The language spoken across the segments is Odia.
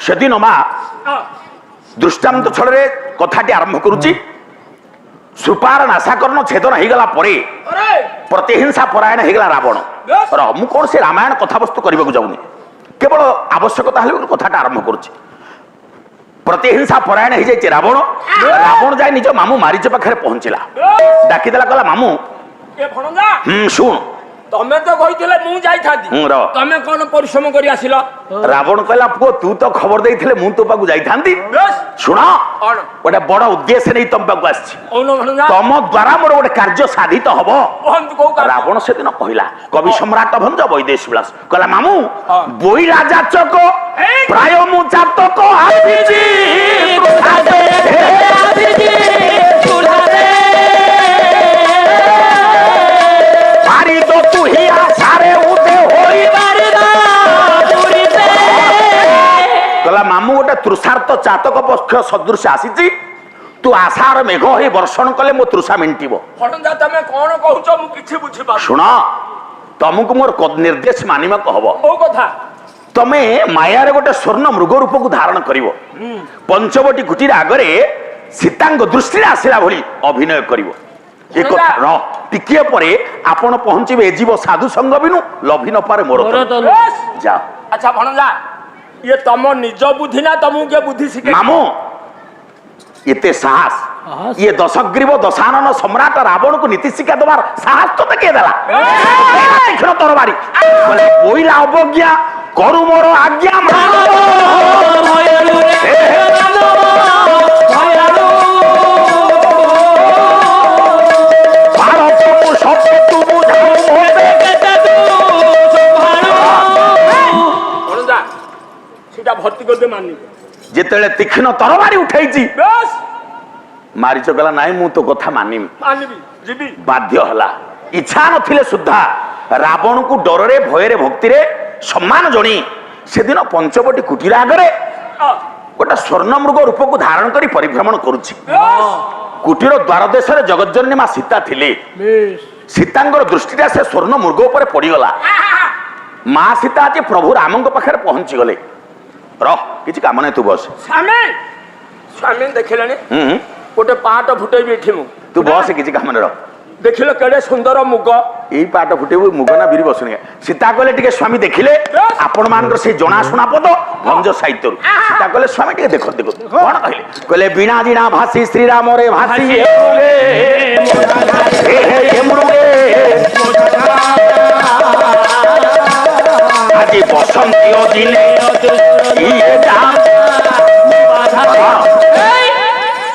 সেদিন মা দৃষ্টান্ত ছଳରେ କଥାଟି ଆରମ୍ଭ କରୁଛି। ସୁପାର ନାଶାକରଣ ଛେଦନ ହେଇଗଲା ପରେ ପ୍ରତିହିଂସା ପରାୟଣ ହେଇଗଲା ରାବଣ। ମୁଁ କୌଣସି ରାମାୟଣ କଥାବସ୍ତୁ କରିବାକୁ ଯାଉନି, କେବଳ ଆବଶ୍ୟକତା ହେଲେ କଥାଟା ଆରମ୍ଭ କରୁଛି। ପ୍ରତିହିଂସା ପରାୟଣ ହେଇଯାଇଛି ରାବଣ। ରାବଣ ଯାଇ ନିଜ ମାମୁଁ ମାରିଚ ପାଖରେ ପହଞ୍ଚିଲା, ଡାକିଦେଲା, କହିଲା ମାମୁଁ ଶୁଣ, ତମେ ତ କହିଥିଲେ ମୁଁ ଯାଇଥାନ୍ତି, ତମେ କଣ ପରିଶ୍ରମ କରି ଆସିଲ? ରାବଣ କହିଲା ପୁଅ ତୁ ତ ଖବର ଦେଇଥିଲେ ମୁଁ ତୋ ପାଖକୁ ଯାଇଥାନ୍ତି। ଶୁଣ, ଗୋଟେ ବଡ ଉଦ୍ଦେଶ୍ୟ ନେଇ ତମ ପାଖକୁ ଆସିଛି। ତମ ଦ୍ଵାରା ମୋର ଗୋଟେ କାର୍ଯ୍ୟ ସାଧିତ ହବ। ରାବଣ ସେଦିନ କହିଲା, କବି ସମ୍ରାଟ ଭଞ୍ଜ ବୈଦେଶୀ ବିଳାସ କହିଲା ମାମୁଁ ବୋଇ ରାଜା ଚକ ପ୍ରାୟ ମୁଁ ଚାତକ ଆସିଛି। ମାମୁଁ ଗୋଟେ ତୃଷାର୍ଥ ଚାତକ ପକ୍ଷ ସଦୃଶ ଆସିଛି, ତୁ ଆଶାର ମେଘ ହେଇ ବର୍ଷଣ କଲେ ମୋ ତୃଷା ମେଣ୍ଟିବ। ତମେ କଣ କହୁଛ ମୁଁ କିଛି ବୁଝିପାରୁନି। ଶୁଣ, ତମକୁ ମୋର ନିର୍ଦ୍ଦେଶ ମାନିବାକୁ ହବ। କୋଉ କଥା? ତମେ ମାୟାରେ ଗୋଟେ ସ୍ୱର୍ଣ୍ଣ ମୃଗ ରୂପକୁ ଧାରଣ କରିବ। ପଞ୍ଚବଟୀ କୁଟୀର ଆଗରେ ସୀତାଙ୍କ ଦୃଷ୍ଟିରେ ଆସିଲା ଭଳି ଅଭିନୟ କରିବ। ଏ କଥା ଟିକିଏ ପରେ ଆପଣ ପହଞ୍ଚିବେ ଏ ଜୀବ ସାଧୁ ସଙ୍ଗ ବିନୁ ଲଭି ନ ପାରେ ମୋର। ଯାଅ। ଆଚ୍ଛା ଭଣଜା, ଇଏ ତମ ନିଜ ବୁଦ୍ଧି ନା ତମକୁ କିଏ ବୁଦ୍ଧି ଶିଖେ? ମାମୁଁ ଏତେ ସାହସ, ଇଏ ଦଶଗ୍ରୀବ ଦଶାନନ ସମ୍ରାଟ ରାବଣକୁ ନୀତି ଶିକ୍ଷା ଦେବାର ସାହସ ତ କିଏ ଦେଲା? ତରବାରୀ ବୋଇଲା ଅବଜ୍ଞା କରୁ ମୋର ଆଜ୍ଞା। ଯେତେବେଳେ ତୀକ୍ଷ୍ଣ ତରବାରୀ ଉଠେଇଛି ମାରିଚ କହିଲା ନାଇଁ ମୁଁ ତୋ କଥା ମାନିବି, ବାଧ୍ୟ ହେଲା। ଇଚ୍ଛା ନଥିଲେ ସୁଦ୍ଧା ରାବଣକୁ ଡରରେ ଭୟରେ ଭକ୍ତିରେ ସମ୍ମାନ ଜଣେଇ ସେଦିନ ପଞ୍ଚବଟୀ କୁଟୀର ଆଗରେ ଗୋଟେ ସ୍ୱର୍ଣ୍ଣ ମୃଗ ରୂପକୁ ଧାରଣ କରି ପରିଭ୍ରମଣ କରୁଛି। କୁଟୀର ଦ୍ୱାର ଦେଶରେ ଜଗଜ୍ଜନନୀ ମା ସୀତା ଥିଲେ। ସୀତାଙ୍କର ଦୃଷ୍ଟିଟା ସେ ସ୍ୱର୍ଣ୍ଣ ମୃଗ ଉପରେ ପଡିଗଲା। ମା ସୀତା ଆଜି ପ୍ରଭୁ ରାମଙ୍କ ପାଖରେ ପହଞ୍ଚି ଗଲେ। ରହ, କିଛି କାମ ନାହିଁ, ତୁ ବସ। ସ୍ୱାମୀ ଦେଖିଲେଣି ଗୋଟେ ପାଟ ଫୁଟେଇବି ଏଠି ମୁଁ, ତୁ ବସ, କିଛି କାମ ନାହିଁ, ରହ। ଦେଖିଲେ କେଡେ ସୁନ୍ଦର ମୁଗ, ଏଇ ପାଟ ଫୁଟେଇବୁ, ମୁଗ ନା ବିରି ବସୁନି। ସୀତା କହିଲେ ଟିକେ ସ୍ୱାମୀ ଦେଖିଲେ ଆପଣ ମାନଙ୍କର ସେଇ ଜଣାଶୁଣା ପଦ ଭଞ୍ଜ ସାହିତ୍ୟରୁ। ସୀତା କହିଲେ ସ୍ୱାମୀ ଟିକେ ଦେଖ ଦେଖ। କଣ କହିଲେ? କହିଲେ ବିଣା ଜିଣା ଭାସି ଶ୍ରୀରାମରେ ଭାସି ଆଜି ବସନ୍ତି ଦିନେ।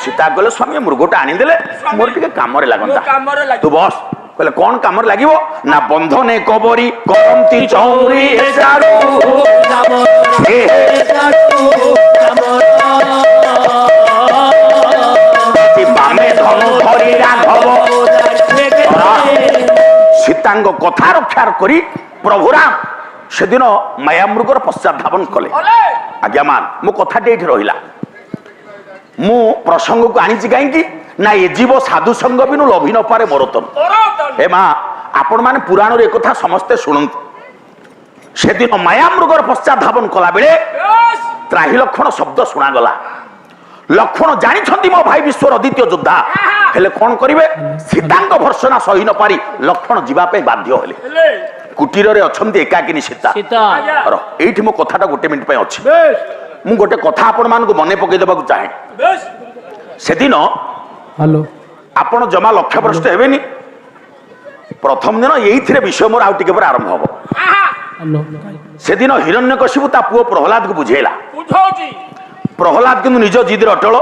ସୀତା କହିଲେ ସ୍ୱାମୀ ମୃଗଟା ଆଣିଦେଲେ ମୋର ଟିକେ କାମରେ ଲାଗନ୍ତା, ତୁ ବସ। କହିଲେ କଣ କାମରେ ଲାଗିବ ନା ବନ୍ଧନେ କବରୀ କରନ୍ତି ଚୌରି ସୀତାଙ୍କ କଥା ରକ୍ଷା କରି ପ୍ରଭୁ ରାମ ସେଦିନ ମାୟାମୃଗର ପଶ୍ଚାତ ଧାବନ କଲେ। ଆଜ୍ଞା ମାନ, ମୋ କଥାଟି ଏଇଠି ରହିଲା। ମୁଁ ପ୍ରସଙ୍ଗକୁ ଆଣିଛି କାହିଁକି ନା ଏ ଜୀବ ସାଧୁ ସଙ୍ଗ ବିନୁ ଲଭି ନ ପାରେ ମରତନ। ହେ ମା, ଆପଣ ମାନେ ପୁରାଣରୁ ଏକଥା ସମସ୍ତେ ଶୁଣନ୍ତୁ। ସେଦିନ ମାୟାମୃଗର ପଶ୍ଚାତ ଧାବନ କଲା ବେଳେ ତ୍ରାହି ଲକ୍ଷଣ ଶବ୍ଦ ଶୁଣାଗଲା। ଲକ୍ଷ୍ମଣ ଜାଣିଛନ୍ତି ମୋ ଭାଇ ବିଶ୍ୱର ଅଦ୍ୱିତୀୟ ଯୋଦ୍ଧା, ହେଲେ କଣ କରିବେ? ସୀତାଙ୍କ ଭର୍ସନା ସହି ନ ପାରି ଲକ୍ଷ୍ମଣ ଯିବା ପାଇଁ ବାଧ୍ୟ ହେଲେ। କୁଟୀରରେ ଅଛନ୍ତି ଏକାକିନୀ ସୀତା। ଏଇଠି ମୋ କଥାଟା ଗୋଟେ ମିନିଟ ପାଇଁ ଅଛି। ମୁଁ ଗୋଟେ କଥା ଆପଣ ମାନଙ୍କୁ ମନେ ପକେଇ ଦେବାକୁ ଚାହେଁ। ସେଦିନ ଆପଣ ଜମା ଲକ୍ଷ୍ୟଭ୍ରଷ୍ଟ ହେବେନି। ପ୍ରଥମ ଦିନ ଏଇଥିରେ ବିଷୟ ମୋର ଆଉ ଟିକେ ପରେ ଆରମ୍ଭ ହବ। ସେଦିନ ହିରଣ୍ୟକଶିପୁ ତା ପୁଅ ପ୍ରହ୍ଲାଦକୁ ବୁଝେଇଲା। ପ୍ରହ୍ଲାଦ କିନ୍ତୁ ନିଜ ଜିଦରେ ଅଟଳ।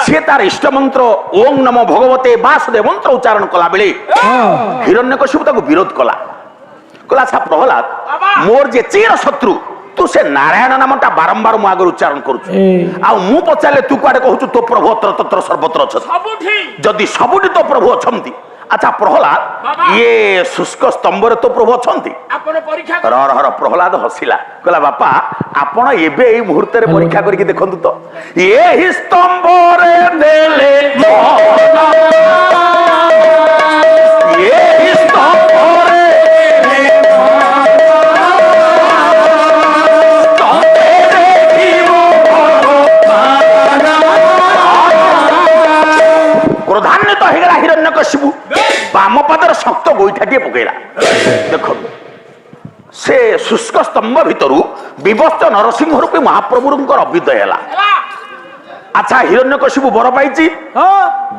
ସେ ତାର ଇଷ୍ଟ ମନ୍ତ୍ର ଓಂ ନମୋ ଭଗବତେ ବାସୁଦେବ ମନ୍ତ୍ର ଉଚ୍ଚାରଣ କଲା ବେଳେ ହିରଣ୍ୟକଶିପୁ ତାକୁ ବିରୋଧ କଲା। କହିଲା ଆଚ୍ଛା ପ୍ରହ୍ଲାଦ, ମୋର ଯେ ଚିର ଶତ୍ରୁ ତୁ ସେ ନାରାୟଣ ନାମଟା ବାରମ୍ବାର ମୋ ଆଗରେ ଉଚ୍ଚାରଣ କରୁଛୁ, ଆଉ ମୁଁ ପଚାରିଲେ ତୁ କୁଆଡେ କହୁଛୁ ତୋ ପ୍ରଭୁ ଅତ୍ର ତତ୍ର ସର୍ବତ୍ର ଅଛନ୍ତି। ଯଦି ସବୁଠି ତୋ ପ୍ରଭୁ ଅଛନ୍ତି, ଆଚ୍ଛା ପ୍ରହ୍ଲାଦ ଇଏ ଶୁଷ୍କ ସ୍ତମ୍ଭରେ ତୋ ପ୍ରଭୁ ଅଛନ୍ତି? ପ୍ରହ୍ଲାଦ ହସିଲା, କହିଲା ବାପା ଆପଣ ଏବେ ଏଇ ମୁହୂର୍ତ୍ତରେ ପରୀକ୍ଷା କରିକି ଦେଖନ୍ତୁ ତ, ଏହି ସ୍ତମ୍ଭରେ ଦେଲେ ଶକ୍ତ ଗୋଇଠାଟିଏ ପକେଇଲା। ଦେଖନ୍ତୁ ସେ ଶୁଷ୍କ ସ୍ତମ୍ଭ ଭିତରୁ ବିବସ୍ତ ନରସିଂହ ରୂପୀ ମହାପ୍ରଭୁଙ୍କର ଅଭ୍ୟୁଦୟ ହେଲା। ଆଚ୍ଛା, ହିରଣ୍ୟକଶିପୁ ବର ପାଇଛି,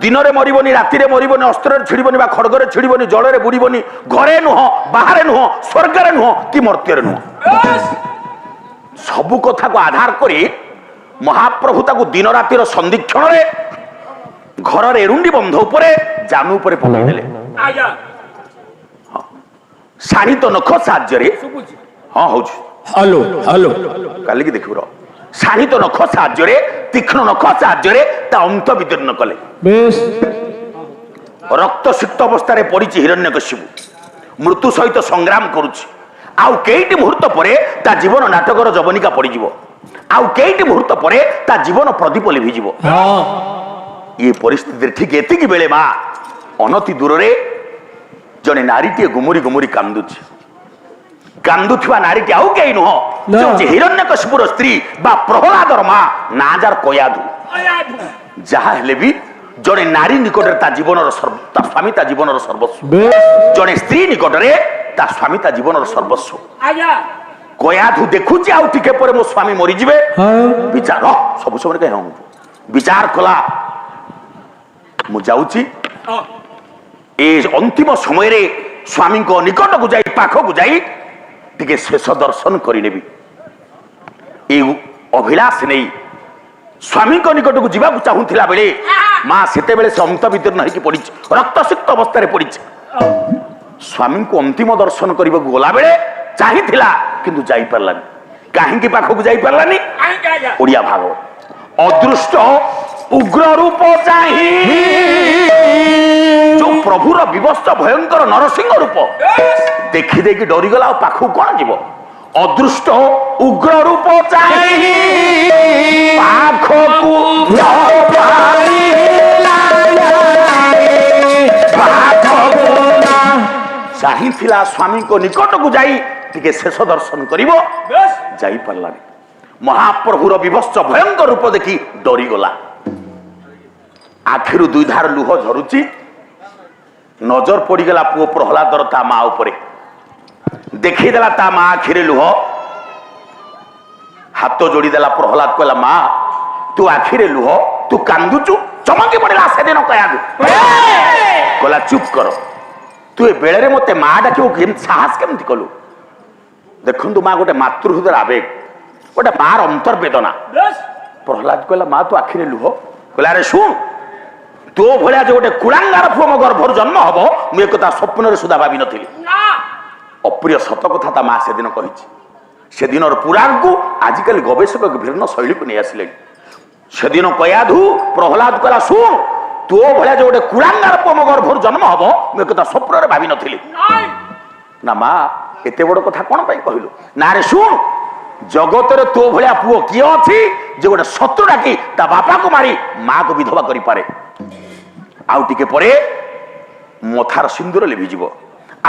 ଦିନରେ ମରିବନି, ରାତିରେ ମରିବନି, ଅସ୍ତ୍ରରେ ଛିଡ଼ିବନି ବା ଖଡ୍ଗରେ ଛିଡ଼ିବନି, ଜଳରେ ବୁଡ଼ିବନି, ଘରେ ନୁହଁ, ବାହାରେ ନୁହଁ, ସ୍ୱର୍ଗରେ ନୁହଁ କି ମର୍ତ୍ତ୍ୟରେ ନୁହଁ। ସବୁ କଥାକୁ ଆଧାର କରି ମହାପ୍ରଭୁ ତାକୁ ଦିନ ରାତିର ସନ୍ଧିକ୍ଷଣରେ ଘରର ଏରୁଣ୍ଡି ବନ୍ଧ ଉପରେ ଜାନୁ ଉପରେ ପକାଇଦେଲେ। ଶାଣିତ ନଖ ସାହାଯ୍ୟରେ, ହଁ ହଉଛି, ହ୍ୟାଲୋ ହ୍ୟାଲୋ, କାଲିକି ଦେଖିବୁ। ଶାଣିତ ନଖ ସାହାଯ୍ୟରେ, ତୀକ୍ଷ୍ଣ ନଖ ସାହାଯ୍ୟରେ ତା ଅନ୍ତ ବିଦୀର୍ଣ୍ଣ କଲେ। ରକ୍ତସିକ୍ତ ଅବସ୍ଥାରେ ପଡିଛି ହିରଣ୍ୟକଶିପୁ, ମୃତ୍ୟୁ ସହିତ ସଂଗ୍ରାମ କରୁଛି। ଆଉ କେଇଟି ମୁହୂର୍ତ୍ତ ପରେ ତା ଜୀବନ ନାଟକର ଯବନିକା ପଡିଯିବ। ଆଉ କେଇଟି ମୁହୂର୍ତ୍ତ ପରେ ତା ଜୀବନ ପ୍ରଦୀପ ଲିଭିଯିବ। ଏ ପରିସ୍ଥିତିରେ ଠିକ ଏତିକି ବେଳେ ମା ଅନତି ଦୂରରେ ଜଣେ ନାରୀଟିଏ ଗୁମୁରି ଗୁମୁରି କାନ୍ଦୁଛି। କାନ୍ଦୁଥିବା ନାରୀଟି ଆଉ କେହି ନୁହଁ, ସେ ହେଉଛି ହିରଣ୍ୟକଶିପୁର ସ୍ତ୍ରୀ ବା ପ୍ରହ୍ଲାଦର ମା, ନାଁ ଯାର କୟାଧୁ। ଯାହା ହେଲେ ବି ଜଣେ ନାରୀ ନିକଟରେ ତା ଜୀବନର ତା ସ୍ୱାମୀ ତା ଜୀବନର ସର୍ବସ୍ୱ। ଜଣେ ସ୍ତ୍ରୀ ନିକଟରେ ତା ସ୍ୱାମୀ ତା ଜୀବନର ସର୍ବସ୍ୱ। କୟାଧୁ ଦେଖୁଛି ଆଉ ଟିକେ ପରେ ମୋ ସ୍ୱାମୀ ମରିଯିବେ। ବିଚାର ସବୁ ସମୟରେ କାହିଁ ହଉଛୁ, ବିଚାର କଲା ମୁଁ ଯାଉଛି ଏ ଅନ୍ତିମ ସମୟରେ ସ୍ୱାମୀଙ୍କ ନିକଟକୁ ଯାଇ, ପାଖକୁ ଯାଇ ଟିକେ ଶେଷ ଦର୍ଶନ କରିନେବି। ଏଇ ଅଭିଳାଷ ନେଇ ସ୍ୱାମୀଙ୍କ ନିକଟକୁ ଯିବାକୁ ଚାହୁଁଥିଲା ବେଳେ ମା ସେତେବେଳେ ସେ ଅନ୍ତ ବିଦୀର୍ଣ୍ଣ ହେଇକି ପଡିଛି, ରକ୍ତସିକ୍ତ ଅବସ୍ଥାରେ ପଡିଛି। ସ୍ୱାମୀଙ୍କୁ ଅନ୍ତିମ ଦର୍ଶନ କରିବାକୁ ଗଲାବେଳେ ଚାହିଁଥିଲା କିନ୍ତୁ ଯାଇପାରିଲାନି। କାହିଁକି ପାଖକୁ ଯାଇପାରିଲାନି? ଓଡ଼ିଆ ଭାଗବତ। ଅଦୃଷ୍ଟ ଉଗ୍ର ରୂପ ଚାହିଁ, ଯୋଉ ପ୍ରଭୁର ବିବସ୍ତ ଭୟଙ୍କର ନରସିଂହ ରୂପ ଦେଖି ଦେଇକି ଡରିଗଲା, ଆଉ ପାଖକୁ କଣ ଯିବ? ଅଦୃଷ୍ଟ ଉଗ୍ର ରୂପ ଚାହିଁ ପାଖକୁ ଚାହିଁଥିଲା ସ୍ୱାମୀଙ୍କ ନିକଟକୁ ଯାଇ ଟିକେ ଶେଷ ଦର୍ଶନ କରିବ, ଯାଇପାରିଲାନି। ମହାପ୍ରଭୁର ବିଭତ୍ସ ଭୟଙ୍କର ରୂପ ଦେଖି ଡରିଗଲା। ଆଖିରୁ ଦୁଇ ଧାର ଲୁହ ଝରୁଛି। ନଜର ପଡିଗଲା ପୁଅ ପ୍ରହ୍ଲାଦର ତା ମା ଉପରେ। ଦେଖେଇଦେଲା ତା ମା ଆଖିରେ ଲୁହ। ହାତ ଯୋଡ଼ିଦେଲା। ପ୍ରହ୍ଲାଦ କହିଲା, ମା ତୁ ଆଖିରେ ଲୁହ, ତୁ କାନ୍ଦୁଛୁ? ଚମକି ପଡିଲା ସେଦିନ କୟାଧୁ। କହିଲା, ଚୁପ୍ କର, ତୁ ଏ ବେଳରେ ମତେ ମା ଡାକିବୁ ସାହସ କେମିତି କଲୁ? ଦେଖନ୍ତୁ ମା, ଗୋଟେ ମାତୃହୃଦୟର ଆବେଗ, ଗୋଟେ ମାର ଅନ୍ତର୍ବେଦନା। ପ୍ରହ୍ଲାଦ କହିଲା, ମା ତୁ ଆଖିରେ ଲୁହ? କହିଲା, ଆରେ ଶୁଣ, ତୋ ଭଳିଆ ଯେ ଗୋଟେ କୁଳାଙ୍ଗାର ପୁଅ ମୋ ଗର୍ଭରୁ ଜନ୍ମ ହବ, ମୁଁ ଏକଥା ସ୍ୱପ୍ନରେ ସୁଦ୍ଧା ଭାବିନଥିଲି। ଅପ୍ରିୟ ସତ କଥା ତା ମା ସେଦିନ କହିଛି। ସେଦିନର ପୁରାଣକୁ ଆଜିକାଲି ଗବେଷକ ଭିନ୍ନ ଶୈଳୀକୁ ନେଇ ଆସିଲେଣି। ସେଦିନ କୟାଧୁ ପ୍ରହ୍ଲାଦ କହିଲା, ଶୁଣ, ତୋ ଭଳିଆ ଯେ ଗୋଟେ କୁଳାଙ୍ଗାର ପୁଅ ମୋ ଗର୍ଭରୁ ଜନ୍ମ ହବ, ମୁଁ ଏକଥା ସ୍ୱପ୍ନରେ ଭାବିନଥିଲି। ନା ମା, ଏତେ ବଡ କଥା କଣ ପାଇଁ କହିଲୁ? ନା ରେ ଶୁଣ, ଜଗତରେ ତୋ ଭଳିଆ ପୁଅ କିଏ ଅଛି ଯେ ଗୋଟେ ଶତ୍ରୁ ଡାକି ତା ବାପାକୁ ମାରି ମାକୁ ବିଧବା କରିପାରେ? ଆଉ ଟିକେ ପରେ ମଥାର ସିନ୍ଦୁର ଲିଭିଯିବ।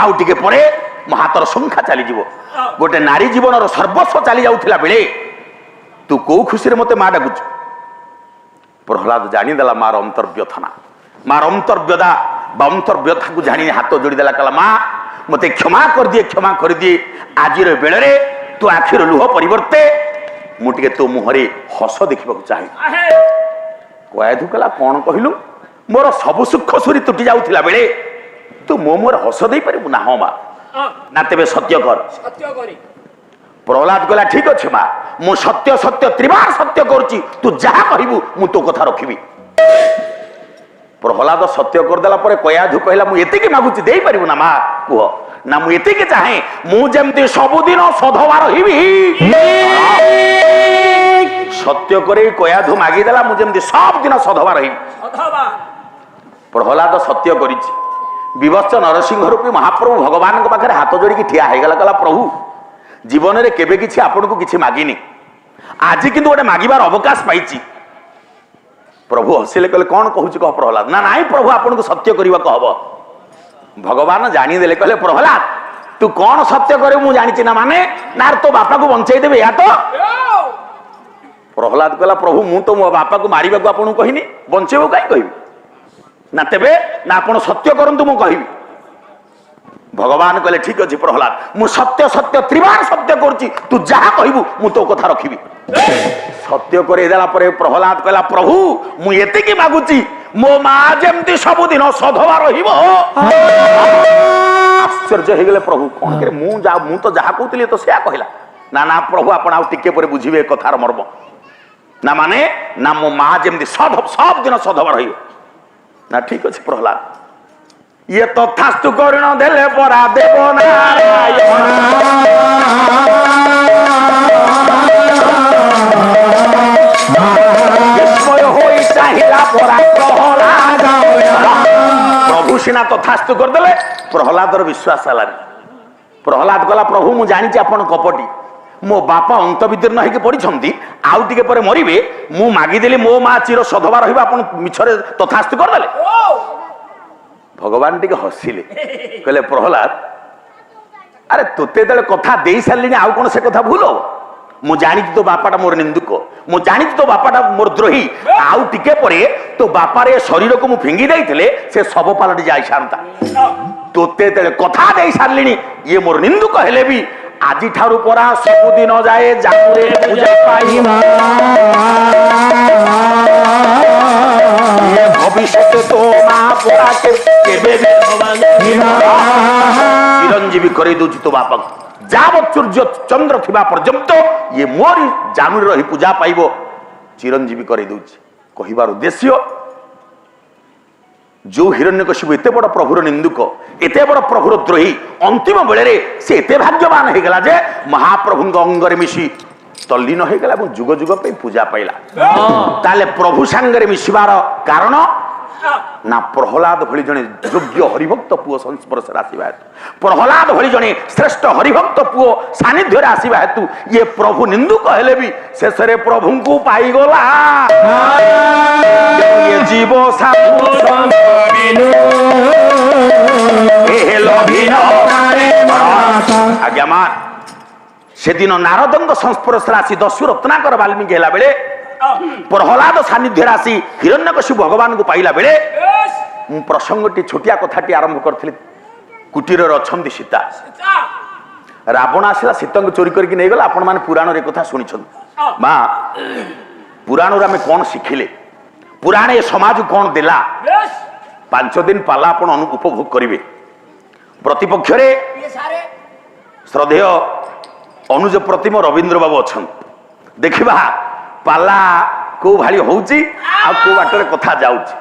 ଆଉ ଟିକେ ପରେ ମୋ ହାତର ସଂଖ୍ୟା ଚାଲିଯିବ। ଗୋଟେ ନାରୀ ଜୀବନର ସର୍ବସ୍ୱ ଚାଲି ଯାଉଥିଲା ବେଳେ ତୁ କୋଉ ଖୁସିରେ ମତେ ମା ଡାକୁଛୁ? ପ୍ରହ୍ଲାଦ ଜାଣିଦେଲା ମାର ଅନ୍ତର୍ବ୍ୟଥନା। ମାର ଅନ୍ତର୍ବ୍ୟଥା ବା ଅନ୍ତର୍ବ୍ୟଥାକୁ ଜାଣି ହାତ ଯୋଡ଼ିଦେଲା। କହିଲା, ମା ମତେ କ୍ଷମା କରିଦିଏ, କ୍ଷମା କରିଦିଏ। ଆଜିର ବେଳରେ ତୁ ଆଖିର ଲୁହ ପରିବର୍ତ୍ତେ ମୁଁ ଟିକେ ତୋ ମୁହଁରେ ହସ ଦେଖିବାକୁ ଚାହେଁ। କୟାଧୁ କହିଲା, କଣ କହିଲୁ? ମୋର ସବୁ ସୁଖ ସୁରି ତୁଟି ଯାଉଥିଲା ବେଳେ ତୁ ମୋ ମୁହଁରେ ହସ ଦେଇପାରିବୁ? ନା ହଁ ମା। ନା ତେବେ ସତ୍ୟ କର। ପ୍ରହ୍ଲାଦ କହିଲା, ଠିକ ଅଛି ମା, ମୁଁ ସତ୍ୟ ସତ୍ୟ ତ୍ରିବାର ସତ୍ୟ କରୁଛି, ତୁ ଯାହା କହିବୁ ମୁଁ ତୋ କଥା ରଖିବି। ପ୍ରହ୍ଲାଦ ସତ୍ୟ କରିଦେଲା ପରେ କୟାଧୁ କହିଲା, ମୁଁ ଏତିକି ମାଗୁଛି, ଦେଇପାରିବୁ ନା ମା? କୁହ। ନା ମୁଁ ଏତିକି ଚାହେଁ, ମୁଁ ଯେମିତି ସବୁଦିନ ସଧବାର ହେବି। ସତ୍ୟ କରି କୟାଧୁ ମାଗିଦେଲା, ମୁଁ ଯେମିତି ସବୁଦିନ ସଧବାର ହେବି। ପ୍ରହ୍ଲାଦ ସତ୍ୟ କରିଛି। ବିଭତ୍ସ ନରସିଂହ ରୂପୀ ମହାପ୍ରଭୁ ଭଗବାନଙ୍କ ପାଖରେ ହାତ ଯୋଡ଼ିକି ଠିଆ ହେଇଗଲା। କହିଲା, ପ୍ରଭୁ ଜୀବନରେ କେବେ କିଛି ଆପଣଙ୍କୁ କିଛି ମାଗିନି, ଆଜି କିନ୍ତୁ ଗୋଟେ ମାଗିବାର ଅବକାଶ ପାଇଛି। ପ୍ରଭୁ ହସିଲେ, କହିଲେ, କଣ କହୁଛି କହ ପ୍ରହ୍ଲାଦ? ନା ନାଇଁ ପ୍ରଭୁ, ଆପଣଙ୍କୁ ସତ୍ୟ କରିବାକୁ ହବ। ଭଗବାନ ଜାଣିଦେଲେ, କହିଲେ, ପ୍ରହ୍ଲାଦ ତୁ କଣ ସତ୍ୟ କରିବୁ ମୁଁ ଜାଣିଛି ନା, ମାନେ ନା ତୋ ବାପାକୁ ବଞ୍ଚେଇ ଦେବେ ଏହା ତ? ପ୍ରହ୍ଲାଦ କହିଲା, ପ୍ରଭୁ ମୁଁ ତ ମୋ ବାପାକୁ ମାରିବାକୁ ଆପଣଙ୍କୁ କହିନି, ବଞ୍ଚେଇବାକୁ କାହିଁ କହିବି? ନା ତେବେ ନା ଆପଣ ସତ୍ୟ କରନ୍ତୁ, ମୁଁ କହିବି। ভগবান কহিলে ঠিক আছে প্রহ্লাদ মু সত্য সত্য ত্রিবার সত্য করছি তু যাহা কহিবু মু তো কথা রখিবি সত্য করে দেলা পরে প্রহ্লাদ কহিলা প্রভু মু এতিকি মাগুছি মো মা যেমতি ସବୁଦିନ ସଧବା ରହିବ ଆଶ୍ଚର୍ଯ୍ୟ ହେଇଗଲେ ପ୍ରଭୁ କଣ କରେ ମୁଁ ତ ଯାହା କହୁଥିଲି ତ ସେୟା କହିଲା ନା ନା ପ୍ରଭୁ ଆପଣ ଆଉ ଟିକେ ପରେ ବୁଝିବେ ଏ କଥାର ମର୍ମ ନା ମାନେ ନା ମୋ ମା ଯେମିତି ସବୁଦିନ ସଧବା ରହିବ ନା ଠିକ ଅଛି ପ୍ରହ୍ଲାଦ ଇଏ ତଥାସ୍ତୁ କରିଣ ଦେଲେ ପରା ଦେବ ନାରାୟଣ ବିସ୍ମୟ ହୋଇ ଚାହିଁଲା ପରା ପ୍ରହ୍ଲାଦ ପ୍ରଭୁ ସିନା ତଥାସ୍ତୁ କରିଦେଲେ ପ୍ରହ୍ଲାଦର ବିଶ୍ୱାସ ହେଲାନି ପ୍ରହ୍ଲାଦ କହିଲା ପ୍ରଭୁ ମୁଁ ଜାଣିଛି ଆପଣ କପଟି ମୋ ବାପା ଅନ୍ତବିଦୀର୍ଣ୍ଣ ହେଇକି ପଡିଛନ୍ତି ଆଉ ଟିକେ ପରେ ମରିବେ ମୁଁ ମାଗିଦେଲି ମୋ ମା ଚିର ସଧବା ରହିବ ଆପଣ ମିଛରେ ତଥାସ୍ତୁ କରିଦେଲେ ଭଗବାନ ଟିକେ ହସିଲେ କହିଲେ ପ୍ରହ୍ଲାଦ ଆରେ ତୋତେ ଯେତେବେଳେ କଥା ଦେଇ ସାରିଲିଣି ଆଉ କଣ ସେ କଥା ଭୁଲ ହବ ମୁଁ ଜାଣିଛି ତୋ ବାପାଟା ମୋର ନିନ୍ଦୁକ ମୁଁ ଜାଣିଛି ତୋ ବାପାଟା ମୋର ଦ୍ରୋହୀ ଆଉ ଟିକେ ପରେ ତୋ ବାପାର ଏ ଶରୀରକୁ ମୁଁ ଫିଙ୍ଗି ଦେଇଥିଲେ ସେ ଶବ ପାଲଟି ଯାଇସାରନ୍ତା ତୋତେ ଯେତେବେଳେ କଥା ଦେଇ ସାରିଲିଣି ଇଏ ମୋର ନିନ୍ଦୁକ ହେଲେ ବି ଆଜିଠାରୁ ପରା ସବୁଦିନ ଯାଏ ଜାଗୁରେ ପୂଜା ପାଇବା ভবিষ্যতে তো মা পোড়াকে কেবে চিরঞ্জীবী করে দৌছি তো বাপা যাবৎ সূর্য চন্দ্র থিবা পর্যন্ত ইয়ে মোরি জানুরে রহি পূজা পাইব চিরঞ্জীবী করে দৌছি কহিবার উদ্দেশ্য जो हिरण्यकशिपु एते बड़ प्रभुर निंदुक एते बड़ प्रभुर द्रोही अंतिम बेले से एते भाग्यवान हो गला जे महाप्रभु अंगरे मिशी तल्लीन हो गला जुग जुग पे पूजा पाइला ताले प्रभु सांगरे मिशिबार कारण ना प्रहलाद भली जने योग्य हरिभक्त पुओ संस्पर्श आसीबा हेतु प्रहलाद भली जने श्रेष्ठ हरिभक्त पुओ सानिध्य रे आसीबा हेतु ये प्रभु निंदुक हेले भी शेषरे प्रभु को पाई गला ये जीव साधु संबिनु ए लभिनो आज्ञा मान सेदिन नारदंग संस्पर्श राशि दस्यु रत्नाकर वाल्मीकि हेला बेले प्रहलाद सानिध्य राशि हिरण्यकशिपु भगवान को पाइला बेले प्रसंगटी छोटिया कथाटी आरंभ करथिले कुटीर अछंती सीता रावण आसिला सीता को चोरी करके नहीं गला आपण माने पुराण रे कथा सुनिछन मां पुराण रे हमें कोन शिखिले पुराण ए समाज कोन देला 5 दिन पाला आपण उपभोग करिवे प्रतिपक्ष रे श्रद्धेय अनुज प्रतिम रविंद्र बाबू अछन देखिबा पाला को भाली होउची आ को बाटरे कथा जाउची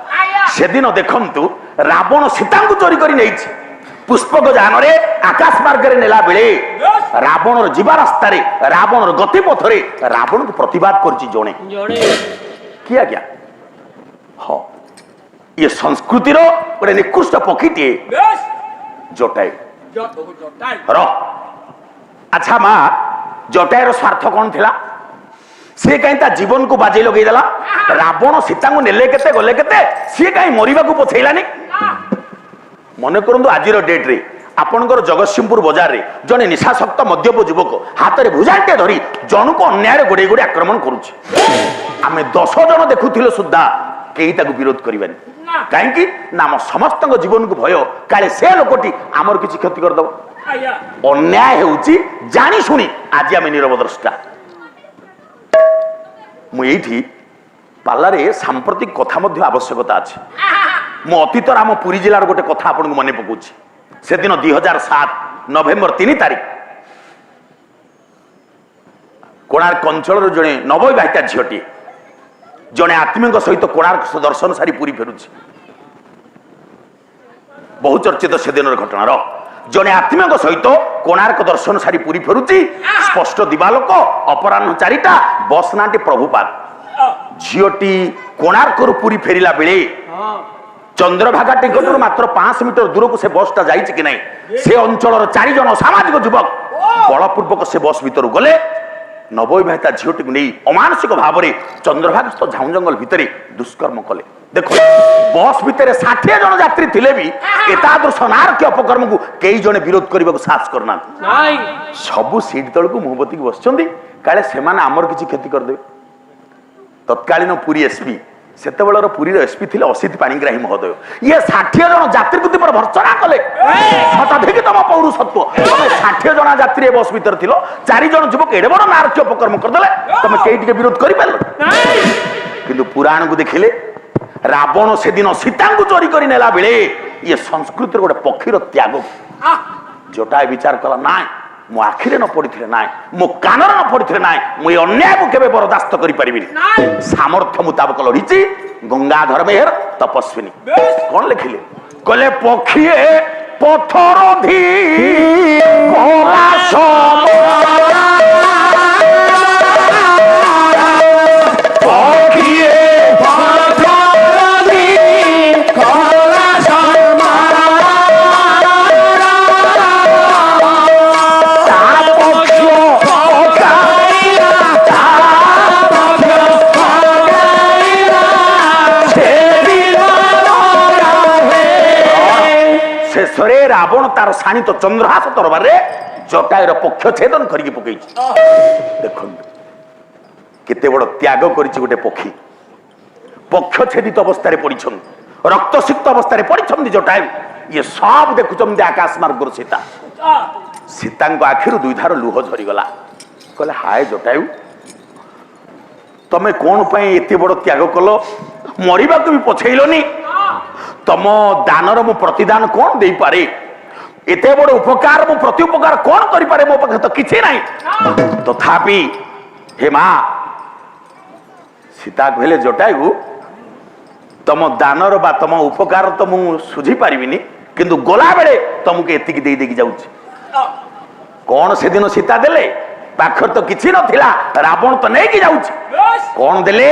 सेदिन देखंतु रावण सीता को चोरी करी नैछि पुष्पक जान रे आकाश मार्ग रे नेला बेले रावण र जीवा रास्ता रे रावण र गति पथ रे रावण को प्रतिवाद करची जणे किया क्या हो ये संस्कृति रो ओरे निकृष्ट पखीटी जटाई रो अच्छा मां जटाई रो स्वार्थ कोन थिला सी कहीं जीवन को बाजे लगे देला रावण सीता को नेले केते गले केते सी कहीं मरिबा को पछैलानी मन करंतु आजिर डेट रे आपनकर जगतसिंहपुर बाजार रे जने निशाशक्त मद्यप युवक हाथ रे भुजाटे धरी जन को अन्याय रे गोडे गोडे आक्रमण करूची आमे 10 जन देखुथिलो सुद्धा केही ताकू विरोध करिबानी काहे कि नाम समस्त जीवन को भय काले से लोकटी आमर किछि क्षति कर दबो अन्याय हेउची जानी सुनी आज आमे नीरव द्रष्टा मुझे पार्लारे सांप्रतिक कथा मध्य आवश्यकता अच्छे मो अतीतर आम पुरी जिलार गोटे कथा आपन को मन पकाउछि से दिन 2007 नवेम्बर 3 तारिख कोणार्क अंचल जड़े नवविवाहिता झीटी जड़े आत्मीय सहित कोणार्क दर्शन सारी पुरी फेरुछि बहुचर्चित से दिन घटनार जड़े आत्मीय सहित कोणार्क दर्शन सारी पुरी फेरुछि स्पष्ट दिवालोक अपराह्न 4टा बस नाटी प्रभुपाद झीटी कोणार्क पुरी फेरिला बेले चंद्रभागा टिकट मात्र 5 मीटर दूर को से बसटा जाइछि कि नहीं से अंचल 4 जन सामाजिक युवक बलपूर्वक से बस भीतर गले नवविवाहिता झीटी नहीं अमानसिक भाव में चंद्रभागस्थ झाऊ जंगल भितर दुष्कर्म कले देखो बस भितर 60 जन यात्री थिले भी एतादृश नारकीय अपकर्म को कई जने विरोध करने को साहस करना सबु सीट तल को मुह बतिक बसचंदी काले सेमाने आमर किछि क्षति कर देबे तत्कालीन पुरी एसपी ସେତେବେଳର ପୁରୀର ଏସ୍ପି ଥିଲେ ଅସିତ ପାଣିଗ୍ରାହୀ ମହୋଦୟ। ଇଏ 60 ଜଣ ଯାତ୍ରୀକୁ ତୁମର ଭର୍ତ୍ସନା କଲେ, ଶତାଧିକ ତମ ପୌରୁଷତ୍ୱ। ତମେ 60 ଜଣ ଯାତ୍ରୀ ଏ ବସ୍ ଭିତରେ ଥିଲ, 4 ଜଣ ଯୁବକ ଏଡେ ବଡ ନାରକୀୟ ଅପକର୍ମ କରିଦେଲେ, ତମେ କେହି ଟିକେ ବିରୋଧ କରିପାରିଲ? କିନ୍ତୁ ପୁରାଣକୁ ଦେଖିଲେ ରାବଣ ସେଦିନ ସୀତାଙ୍କୁ ଚୋରି କରି ନେଲା ବେଳେ ଇଏ ସଂସ୍କୃତିର ଗୋଟେ ପକ୍ଷୀର ତ୍ୟାଗ ଯୋଟା ବିଚାର କଲା, ନାଇଁ ମୋ ଆଖିରେ ନ ପଡିଥିଲେ ନାଇଁ, ମୋ କାନରେ ନ ପଡିଥିଲେ ନାଇଁ, ମୁଁ ଏ ଅନ୍ୟାୟକୁ କେବେ ବରଦାସ୍ତ କରିପାରିବିନି। ସାମର୍ଥ୍ୟ ମୁତାବକ ଲଢିଛି ଗଙ୍ଗାଧର ମେହେର ତପସ୍ୱିନୀ। କଣ ଲେଖିଲେ? କହିଲେ ପକ୍ଷୀଏ ପଥର ଧି କଲା ଶେଷରେ ରାବଣ ତାର ଶାଣିତ ଚନ୍ଦ୍ରହାସ ତରବାରରେ ଜଟାୟୁର ପକ୍ଷ ଛେଦନ କରିକି ପକେଇଛି। ଦେଖନ୍ତୁ କେତେ ବଡ ତ୍ୟାଗ କରିଛି ଗୋଟେ ପକ୍ଷୀ। ପକ୍ଷ ଛେଦିତ ଅବସ୍ଥାରେ ପଡିଛନ୍ତି, ରକ୍ତସିକ୍ତ ଅବସ୍ଥାରେ ପଡିଛନ୍ତି ଜଟାୟୁ। ଇଏ ସବ ଦେଖୁଛନ୍ତି ଆକାଶ ମାର୍ଗର ସୀତା। ସୀତାଙ୍କ ଆଖିରୁ ଦୁଇଧାର ଲୁହ ଝରିଗଲା। କହିଲେ ହାୟ ଜଟାୟୁ, ତମେ କଣ ପାଇଁ ଏତେ ବଡ ତ୍ୟାଗ କଲ? ମରିବାକୁ ବି ପଛେଇଲନି। ତମ ଦାନର ମୁଁ ପ୍ରତିଦାନ କଣ ଦେଇପାରେ? ଏତେ ବଡ ଉପକାର ମୁଁ ପ୍ରତି ଉପକାର କଣ କରିପାରେ? ମୋ ପାଖରେ ତ କିଛି ନାହିଁ। ତଥାପି ହେ ମା ସୀତା କହିଲେ, ଜଟାୟୁ ତମ ଦାନର ବା ତମ ଉପକାର ତ ମୁଁ ସୁଝି ପାରିବିନି, କିନ୍ତୁ ଗଲାବେଳେ ତମକୁ ଏତିକି ଦେଇ ଦେଇକି ଯାଉଛି। କଣ ସେଦିନ ସୀତା ଦେଲେ? ପାଖରେ ତ କିଛି ନଥିଲା, ରାବଣ ତ ନେଇକି ଯାଉଛି। କଣ ଦେଲେ?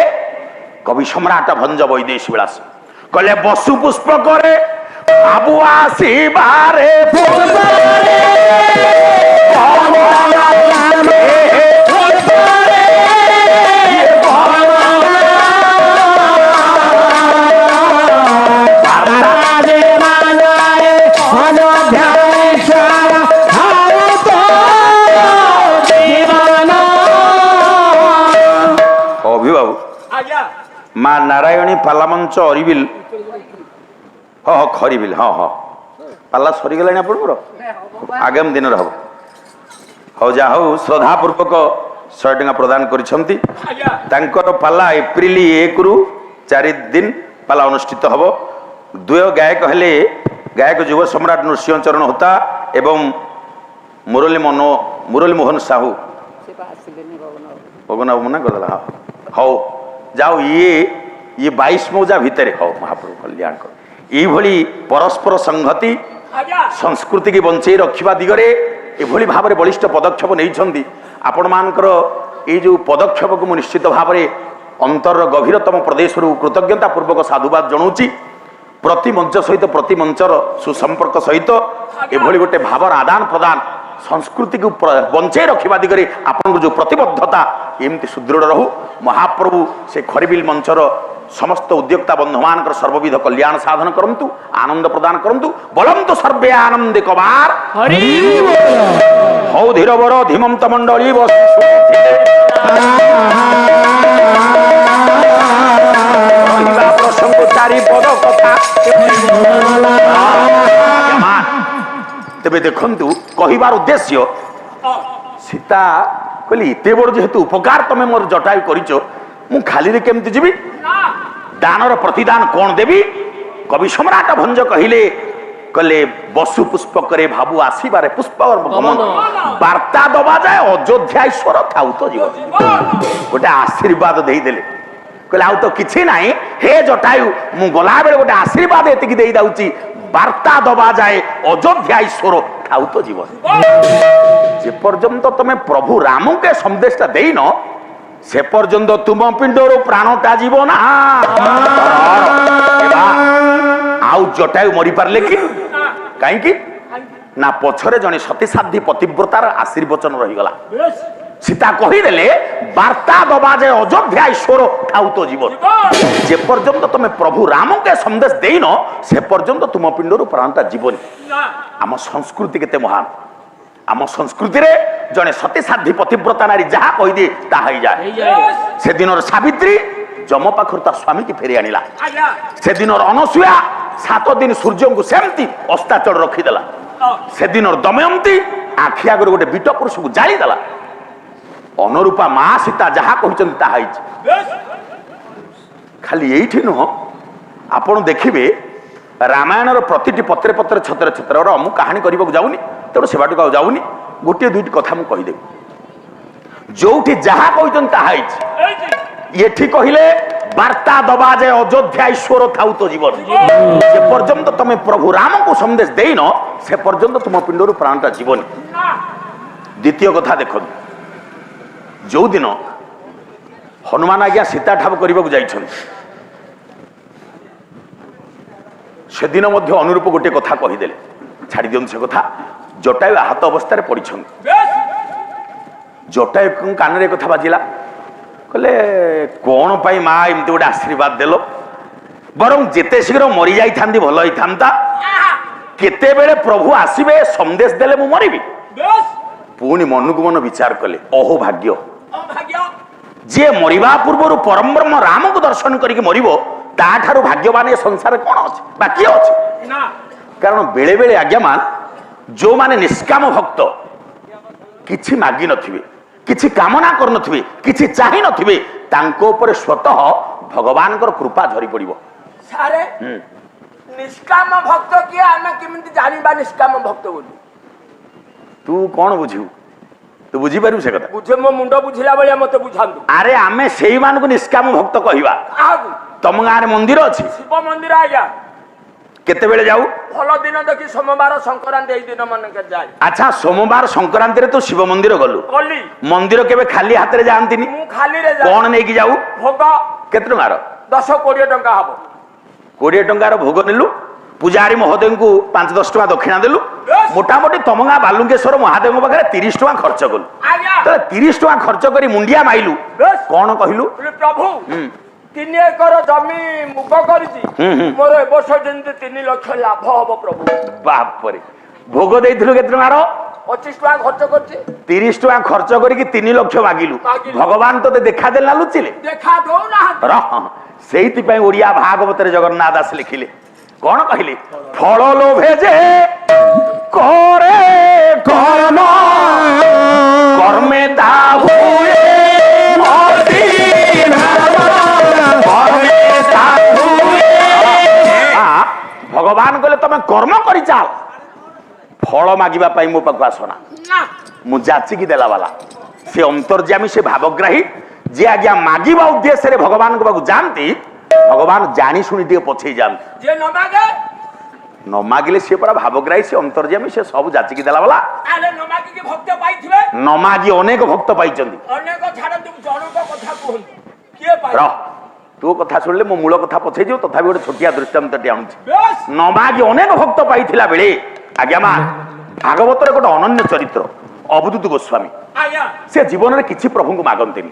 କବି ସମ୍ରାଟ ଭଞ୍ଜ ବୈଦେଶୀ ବିଳାସ କହିଲେ, ବସୁ ପୁଷ୍ପ করে বাবু আসিবারে অভিবাবু মা নারায়ণী পালামঞ্চ অরিবিল ହଁ ଖରିବିଲ ହଁ ହଁ ପାଲା ସରିଗଲାଣି ଆପଣଙ୍କର? ଆଗାମୀ ଦିନରେ ହବ। ହଉ ଯାହା ହଉ ଶ୍ରଦ୍ଧାପୂର୍ବକ 100 ଟଙ୍କା ପ୍ରଦାନ କରିଛନ୍ତି। ତାଙ୍କର ପାଲା ଏପ୍ରିଲ 1ରୁ 4 ଦିନ ପାଲା ଅନୁଷ୍ଠିତ ହବ। ଦ୍ୱୟ ଗାୟକ ହେଲେ ଗାୟକ ଯୁବ ସମ୍ରାଟ ନୃସିଂହ ଚରଣ ହୋତା ଏବଂ ମୁରଲୀ ମୋହନ ସାହୁ। ଭଗବାନ ମନା କରିଦେଲା। ହଁ ହଉ ଯାଉ ଇଏ 22 ମୌଜା ଭିତରେ ହଉ ମହାପ୍ରଭୁ କଲ୍ୟାଣ କର। এইভাবে পরস্পর সংহতি সংস্কৃতি বঞ্চাই রক্ষা দিগরে এভাবে ভাবে বলিষ্ঠ পদক্ষেপ নিয়েছেন। আপনার এই যে পদক্ষেপক মু নিশ্চিত ভাবে অন্তর গভীরতম প্রদেশর কৃতজ্ঞতা পূর্বক সাধুবাদ জনাওছি। প্রতি মঞ্চ সহিত প্রতি মঞ্চর সুসম্পর্ক সহিত এভাবে গোটে ভাবর আদান প্রদান সংস্কৃতি বঞ্চাই রক্ষা দিগরে আপনার যে প্রতিবদ্ধতা এমতি সুদৃঢ় রহু। মহাপ্রভু সে খরিবিল মঞ্চর সমস্ত উদ্যোক্তা বন্ধুমানଙ୍କର সর্ববিধ কল্যাণ সাধন করন্তু, আনন্দ প্রদান করন্তু। বলন্তু সর্বে আনন্দে কবার হরি বল। হৌ ধীর বর ধীমন্ত মণ্ডলী বস প্রসঙ্গ চারি পদ কথা। তেবে দেখন্তু কহিবার উদ্দেশ্য সীতা কইলি এতে বড় যেহেতু উপকার তুমি মোর জটায়ু করিছ, মু খালিরে কেমতি ଯିବି? দানর প্রতিদান কোণ দেবী? কবি সম্রাট ভঞ্জ কহিলে কলে বসু পুষ্প করে ভাবু আসিবারে পুষ্প বার্তা দবা যায় অযোধ্যা ঈশ্বর থাউ তো জীবন। গোটে আশীর্বাদ দেইদেলে কলে আউ তো কিছু নাই, হে জটায়ু মু গলা বেলে গোটে আশীর্বাদ এতিকি দেই দাউছি, বার্তা দবা যায় অযোধ্যা ঈশ্বর থাউ তো জীবন। যে পর্যন্ত তুমি প্রভু রামকে সন্দেশটা দেইন সে পর্যন্ত তুম পিণ্ডর প্রাণটা জীব না। আউ জটায়ু মরি পারলে কি? কাইকি না পছরে জনে সতীসাধ্যী পতিব্রতার আশীর্বচন রহিগলা। সীতা কহিদেলে বার্তা দবা যে অযোধ্যা ঈশ্বর থাউ তো জীবন। যে পর্যন্ত তুমি প্রভু রামকে সন্দেশ দেইন সে পর্যন্ত তুম পিণ্ডর প্রাণটা জীবনী। আম সংস্কৃতি কেতে মহান। আম সংস্কৃতিরে জনে সতীসাধ্যী পতিব্রতা নারী যাহা কহিদিয়ে তাহা হয়ে যায়। সেদিনর সাবিত্রী ଯମ ପାଖରୁ ତା ସ୍ୱାମୀକି ଫେରି ଆଣିଲା। ଆଜ୍ଞା ସେଦିନର ଅନସୂୟା 7 ଦିନ ସୂର୍ଯ୍ୟଙ୍କୁ ସେମିତି ଅସ୍ତାଚଳ ରଖିଦେଲା। ସେଦିନର ଦମୟନ୍ତୀ ଆଖି ଆଗରେ ଗୋଟେ ବିଟ ପୁରୁଷକୁ ଜାଳିଦେଲା। ଅନୁରୂପା ମା ସୀତା ଯାହା କହିଛନ୍ତି ତାହା ହେଇଛି। ଖାଲି ଏଇଠି ନୁହଁ, ଆପଣ ଦେଖିବେ ରାମାୟଣର ପ୍ରତିଟି ପତ୍ରେ ପତ୍ରେ ଛତ୍ରେ ଛତ୍ରର ମୁଁ କାହାଣୀ କରିବାକୁ ଯାଉନି, ତେଣୁ ସେବାଟକୁ ଆଉ ଯାଉନି। ଗୋଟିଏ ଦୁଇଟି କଥା ମୁଁ କହିଦେବି। ଯୋଉଠି ଯାହା କହିଛନ୍ତି ତାହା ହେଇଛି। ଏଠି କହିଲେ ବାର୍ତ୍ତା ଦବା ଯେ ଅଯୋଧ୍ୟା ଈଶ୍ୱର ଥାଉ ତ ଜୀବନ। ଯେ ପର୍ଯ୍ୟନ୍ତ ତମେ ପ୍ରଭୁ ରାମଙ୍କୁ ସନ୍ଦେଶ ଦେଇନ ସେ ପର୍ଯ୍ୟନ୍ତ ତୁମ ପିଣ୍ଡରୁ ପ୍ରାଣଟା ଯିବନି। ଦ୍ୱିତୀୟ କଥା ଦେଖନ୍ତୁ, ଯୋଉଦିନ ହନୁମାନ ଆଜ୍ଞା ସୀତା ଠାବ କରିବାକୁ ଯାଇଛନ୍ତି ସେଦିନ ମଧ୍ୟ ଅନୁରୂପ ଗୋଟିଏ କଥା କହିଦେଲେ। ଛାଡ଼ି ଦିଅନ୍ତୁ ସେ କଥା। ଜଟାୟୁ ଆହତ ଅବସ୍ଥାରେ ପଡ଼ିଛନ୍ତି। ଜଟାୟୁ କାନରେ କଥା ବାଜିଲା, କହିଲେ କଣ ପାଇଁ ମା ଏମିତି ଗୋଟେ ଆଶୀର୍ବାଦ ଦେଲ? ବରଂ ଯେତେ ଶୀଘ୍ର ମରି ଯାଇଥାନ୍ତି ଭଲ ହେଇଥାନ୍ତା। କେତେବେଳେ ପ୍ରଭୁ ଆସିବେ ସନ୍ଦେଶ ଦେଲେ ମୁଁ ମରିବି। ପୁଣି ମନକୁ ମନ ବିଚାର କଲେ, ଅହୋ ଭାଗ୍ୟ, ଯିଏ ମରିବା ପୂର୍ବରୁ ପରମବ୍ରହ୍ମ ରାମକୁ ଦର୍ଶନ କରିକି ମରିବ ତାଠାରୁ ଭାଗ୍ୟବାନ ଏ ସଂସାରରେ କଣ ଅଛି ବା କିଏ ଅଛି? କାରଣ ବେଳେ ବେଳେ ଆଜ୍ଞାମାନ ଯୋଉମାନେ ନିଷ୍କାମ ଭକ୍ତ କିଛି ମାଗି ନଥିବେ, କିଛି କାମନା କରୁନଥିବେ, କିଛି ଚାହିଁ ନଥିବେ, ତାଙ୍କ ଉପରେ ସ୍ୱତଃ ଭଗବାନଙ୍କର କୃପା ଝରି ପଡିବ। ସାରେ ନିଷ୍କାମ ଭକ୍ତ କିଏ ଆମେ କେମିତି ଜାଣିବା ନିଷ୍କାମ ଭକ୍ତ ବୋଲି? ତୁ କଣ ବୁଝିବୁ? ତୁ ବୁଝିପାରିବୁ ସେ କଥା? ବୁଝେ, ମୋ ମୁଣ୍ଡ ବୁଝିଲା ଭଳିଆ ମତେ ବୁଝାନ୍ତୁ। ଆରେ ଆମେ ସେଇମାନଙ୍କୁ ନିଷ୍କାମ ଭକ୍ତ କହିବା। କାହାକୁ? ତମ ଗାଁରେ ମନ୍ଦିର ଅଛି? ଶିବ ମନ୍ଦିର ଆଜ୍ଞା। କେତେବେଳେ ଯାଉ? ଭଲ ଦିନ ଦେଖି ସୋମବାର ସଂକ୍ରାନ୍ତି ଏଇ ଦିନ ମାନଙ୍କରେ ଯାଏ। ଆଚ୍ଛା, ସୋମବାର ସଂକ୍ରାନ୍ତିରେ ତୁ ଶିବ ମନ୍ଦିର ଗଲୁ? ଗଲି। ମନ୍ଦିର କେବେ ଖାଲି ହାତରେ ଯାଆନ୍ତିନି? ମୁଁ ଖାଲିରେ ଯାଏ। କଣ ନେଇକି ଯାଉ? ଭୋଗ। କେତେ ଟଙ୍କାର? 10-20 ଟଙ୍କା ହବ। 20 ଟଙ୍କାର ଭୋଗ ନେଲୁ, ପୂଜାରୀ ମହୋଦୟଙ୍କୁ 5-10 ଟଙ୍କା ଦକ୍ଷିଣା ଦେଲୁ, ମୋଟାମୋଟି ତମ ଗାଁ ବାଲୁଙ୍ଗେଶ୍ୱର ମହାଦେବଙ୍କ ପାଖରେ 30 ଟଙ୍କା ଖର୍ଚ୍ଚ କଲୁ। ଆଜ୍ଞା। 30 ଟଙ୍କା ଖର୍ଚ୍ଚ କରି ମୁଣ୍ଡିଆ ମାଇଲୁ, କଣ କହିଲୁ? ପ୍ରଭୁ 3 ଏକର ଜମି ମୁଗ କରିଛି, ମୋର ଏ ବର୍ଷ ଯେମିତି 3 ଲକ୍ଷ ଲାଭ ହବ ପ୍ରଭୁ। ବାପରେ, ଭୋଗ ଦେଇଥିଲୁ କେତେ ଟଙ୍କାର? 25 ଟଙ୍କା ଖର୍ଚ୍ଚ କରିଛି। 30 ଟଙ୍କା ଖର୍ଚ୍ଚ କରିକି 3 ଲକ୍ଷ ମାଗିଲୁ। ଭଗବାନ ତତେ ଦେଖାଦେଲେ ନା ଲୁଚିଲେ? ଦେଖା ଦଉନାହାନ୍ତି। ସେଇଥିପାଇଁ ଓଡିଆ ଭାଗବତରେ ଜଗନ୍ନାଥ ଦାସ ଲେଖିଲେ, କଣ କହିଲେ? ଫଳ ଲୋଭେ ଯେ করে কর্ম কর্মে তা হুয়ে ভগবান কলে তুমি কর্ম করে চাল, ফল মাগিবা পাই মো পাখু আস না। মু যাচিকি দেলা বালা সে অন্তর্যামী, সে ভাবগ্রাহী, যে আজ্ঞা মাগিবা উদ্দেশ্যে ভগবান পাখু যাতে ভগবান জানি শুনি টিকে পছাই যাতে। যে ন মাগে ন মাগিলে সে পরা ভাবগ্রাহী, সে অন্তর্যামী, সে সব যাচিকি দেলা বালা। আরে ন মাগি কি ভক্ত পাইছিবে? ন মাগি অনেক ভক্ত পাইছন্তি। অনেক ছাড়ন্তু, জনক কথা কুহন্তু কিয়ে পাই? রহ, তো কথা শুনলে মো মূল কথা পছাই যাও, তথাপি গোটে ছোটিয়া দৃষ্টান্তটি আনুছি। ন মাগি অনেক ভক্ত পাইছিলা বেলে আজ্ঞা মা ভাগবতর গোটে অনন্য চরিত্র অবধূত গোস্বামী। আজ্ঞা সে জীবনের কিছু প্রভুଙ୍କୁ মাগন্তিনি,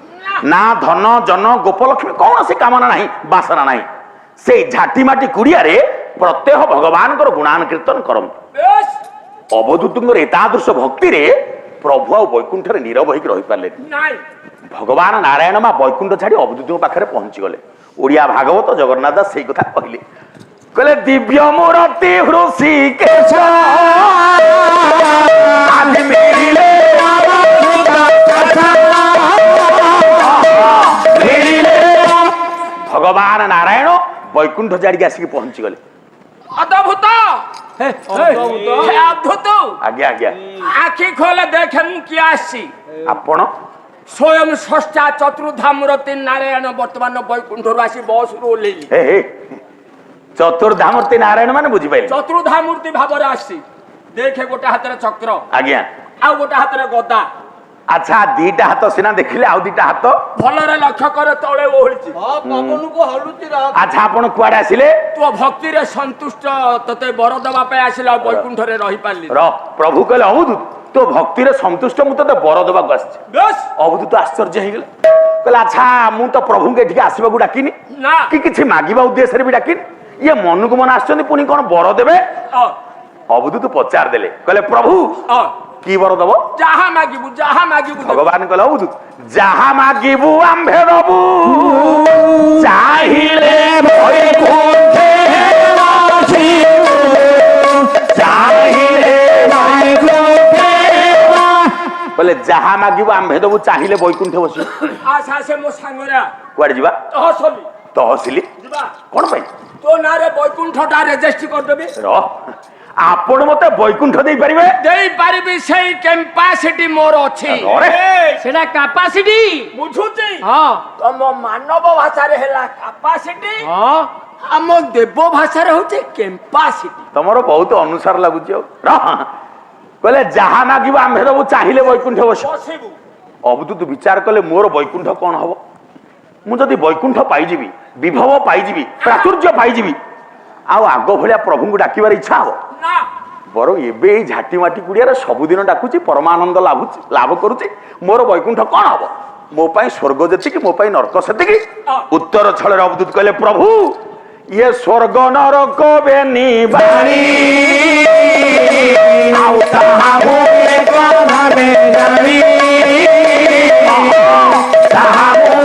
না ধন জন গোপলক্ষ্মী কৌশি কামনা নাই, বাসনা নাই। সেই ঝাটি মাটি কুড়িয়ারে প্রত্যহ ভগবানଙ୍କର গুণান কীর্তন করନ୍ତି। অবধূতଙ୍କର এতাদৃশ ভক্তিরে প্রভু ଆଉ বৈকুণ্ঠରେ নীরব হইকি রহিପାରିলেনি। ভগবান নারায়ণ মা বৈকুণ্ঠ ছাড়ি অবধূতଙ୍କ পাখରେ পৌঁছি গলে। ওড়িয়া ভাগবত জগন্নাথ দাস সেই কথা কহিলে, কলে দিব্য মূরতি হৃষিকেশ আদি মিলিলে ভগবান নারায়ণ বৈকুণ্ঠ ছাড়িকি আসিকি পৌঁছি গলে। অদ্ভুত অদ্ভুত। আজ্ঞা আজ্ঞা, আখি খোলে দেখে মু কি আসছি। আপন স্বয়ং ষষ্ঠা চতুর্ধা মূর্তি নারায়ণ বর্তমান বৈকুণ্ঠରୁ আসি বসରୁ ওহ্লেইলি। হে হে, চতুর্ধা মূর্তি নারায়ণ মানে বুঝিপাইলি? চতুর্ধা মূর্তি ভাବରେ আসছি। দেখে গোটে হাতের চক্র, আজ্ঞা, ଆଉ গোটে হাতের গদা। আচ্ছা, দিটা হাত সিনা দেখিলে আউ দিটা হাত ভলরে লক্ষ্য করে তଳେ ওহଳିଛି। আচ্ছা, আপন কুয়াড়ে আসিলে? তো ভক্তিরে সন্তুষ্ট তোতে বর দেবা পাই আসিলা, বৈকুণ্ঠরে রহি পারলি। প্রভু কলে অবধূত তো ভক্তিরে সন্তুষ্ট মু তোতে বর দেবাকু আসছি। অবধূত আশ্চর্য হয়ে গেলে, কলে আচ্ছা মু তো প্রভুকে এঠিকে আসবাকু ডাকিনি, না কি কিছু মাগিবা উদ্দেশ্যে বি ডাকিনি, ইয়ে মনকু মন আসছেন পুনি কোন বর দেবে? অবধূত পচার দেলে, কলে প্রভু কি বর দব? যাহা মাগিবু দেবি। ভগবান কলে অবধূত যাহা মাগিবু আম্ভে দবু চাহিলে বৈকুণ্ঠে বাসিবু চাহিলে বৈকুণ্ঠে বলে যাহা মাগিবু আম্ভে দবু চাহিলে বৈকুণ্ঠে বসিবু। আচ্ছা আচ্ছা মো সাঙ্গরা কুয়াড়ে ଯିବା? তহসলি তহସିଲି ଯିବା। কোন পাই? তো নারে বৈকুণ্ঠটা রেজিস্ট্রি করদেবি। র আপন মতে বৈকুণ্ঠ দেই পারিবে? দেই পারিবি সেই ক্যাপাসিটি মোর ଅଛି। রে সেটা ক্যাপাসিটি। বুঝুছি হ্যাঁ তম মানব ভাষারে হেলা ক্যাপাসিটি হ্যাঁ আম দেব ভাষারে হচ্ছে ক্যাপাসিটি। তোমার বহুত অনুসার লাগুଛି ଆଉ ର কলে যাহা মাগিব আম্ভে দবু চাহিলে বৈকুণ্ঠে বসিবু। বসিবু অবধূত বিচার কলে মোর বৈকুণ্ঠ কোন হব? ମୁଁ ଯଦି ବୈକୁଣ୍ଠ ପାଇଯିବି ବିଭବ ପାଇଯିବି ପ୍ରାଚୁର୍ଯ୍ୟ ପାଇଯିବି ଆଉ ଆଗ ଭଳିଆ ପ୍ରଭୁଙ୍କୁ ଡାକିବାର ଇଚ୍ଛା ହବ? না ବରଂ ଏବେ ଏଇ ଝାଟି ମାଟି କୁଡ଼ିଆରେ ସବୁଦିନ ଡାକୁଛି ପରମାନନ୍ଦ ଲାଭ କରୁଛି ମୋର ବୈକୁଣ୍ଠ କଣ ହବ? ମୋ ପାଇଁ ସ୍ୱର୍ଗ ଯେତିକି ମୋ ପାଇଁ ନରକ ସେତିକି। ଉତ୍ତର ଛଳରେ ଅବଧୂତ କହିଲେ ପ୍ରଭୁ ଇଏ ସ୍ୱର୍ଗ ନରକ ବେନି ବାଣୀ ଆଉ ତାହା ମୁଁ ଏକ ଭାବେ ଜାଣି ତାହା ମୁଁ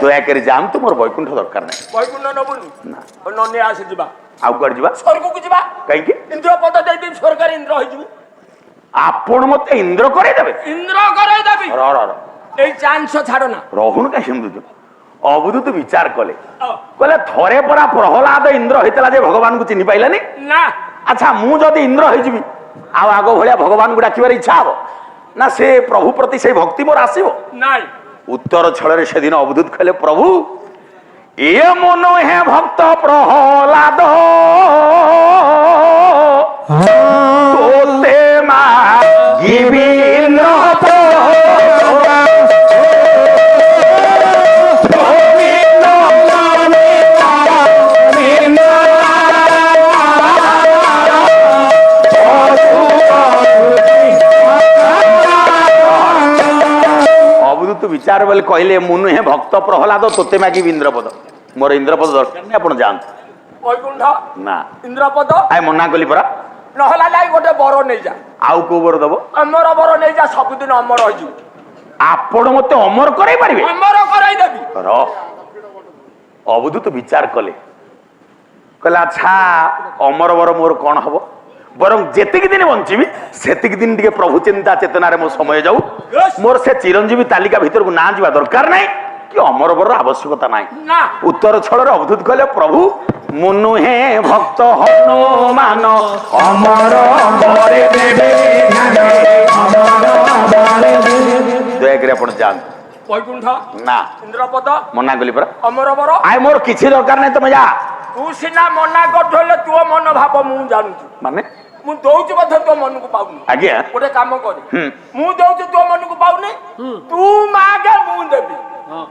ଦୟାକରି ଯାଆନ୍ତୁ ମୋର ବୈକୁଣ୍ଠ ଦରକାର ନାହିଁ। বৈকুণ্ঠ নবুনি ନା ননে আসে ଯିବା। ଆଉ କୁଆଡେ ଯିବା? স্বর্গକୁ ଯିବା। କାହିଁକି? ইন্দ্র পদ দেই স্বর্গের ইন্দ্র হইଯିବୁ। ଆପଣ ମତେ ଇନ୍ଦ୍ର କରେଇଦେବେ? ইন্দ্র করাই দেবি। ର ର ର এই চান্স ছাড়ো না। ରହୁଣୁ କାହିଁ ସେମିତି? ଅବଧୂତ ବିଚାର କଲେ ଅ, କହିଲେ ଥରେ ପରା ପ୍ରହ୍ଲାଦ ଇନ୍ଦ୍ର ହେଇଥିଲା ଯେ ଭଗବାନଙ୍କୁ ଚିହ୍ନି ପାଇଲାନି। না ଆଚ୍ଛା ମୁଁ ଯଦି ଇନ୍ଦ୍ର ହେଇଯିବି ଆଉ ଆଗ ଭଳିଆ ଭଗବାନଙ୍କୁ ଡାକିବାର ଇଚ୍ଛା ହବ ନା? ସେ ପ୍ରଭୁ ପ୍ରତି ସେଇ ଭକ୍ତି ମୋର ଆସିବ? নাই ଉତ୍ତର ଛଳରେ ସେଦିନ ଅବଧୂତ କହିଲେ ପ୍ରଭୁ ଇଏ ମୁଁ ନୁହେଁ ଭକ୍ତ ପ୍ରହ୍ଲାଦ ତୋତେ ମାଗିବି ଇନ୍ଦ୍ର অবধূত বিচার বলে কহিলে মু নুহে ভক্ত প্রহ্লাদ তোতে মাগিবি ইন্দ্রপদ মোর ইন্দ্রপদ দরকার নেই আপন যাআন্তু। বৈকুণ্ঠ না ইন্দ্রপদ আই মনা কলি পরা নহলা নাই গোটে বর নেই যা। আউ কো বর দব? অমর বর নেই যা ସବୁଦିନ অমর হইଯିବୁ। আপন মতে অমর করাই পারিবে? অমর করাই দেবি। র অবধূত বিচার কলে কলে আচ্ছা অমর বর মোর কোন হব? বরং যেতিকি দিন বঞ্চিবি সেতিকি দিন টিকে প্রভু চিন্তা চেতনারে মো সময় যাও মোর সে চিরঞ্জীবী তালিকা ভিতরକୁ না ଯିବା দরকার নাই কি অমর বর আবশ্যকতা নাই। না উত্তর ছଳରେ অবধূত কলে প্রভু মু নুহে ভক্ত হনুমান অমর বরে দেবে দয়াকরি আপন যান। বৈকুণ্ঠ না ইন্দ্রপদ মନା কলি পরা অমর বর আই মোর কিছু দরকার নাই তুমি যা। তু সিনা মনা করলে তুও মন ভাব মু জানুଛୁ। মানে মু দଉଛୁ ମଧ୍ୟ ତୋ ମନକୁ ପାଉନି। ଆଜ୍ଞା ଗୋଟେ କାମ କରେ ହୁଁ ମୁଁ ଦଉଛୁ ତୋ ମନକୁ ପାଉନି ତୁ ମାଗେ ମୁଁ ଦେବି।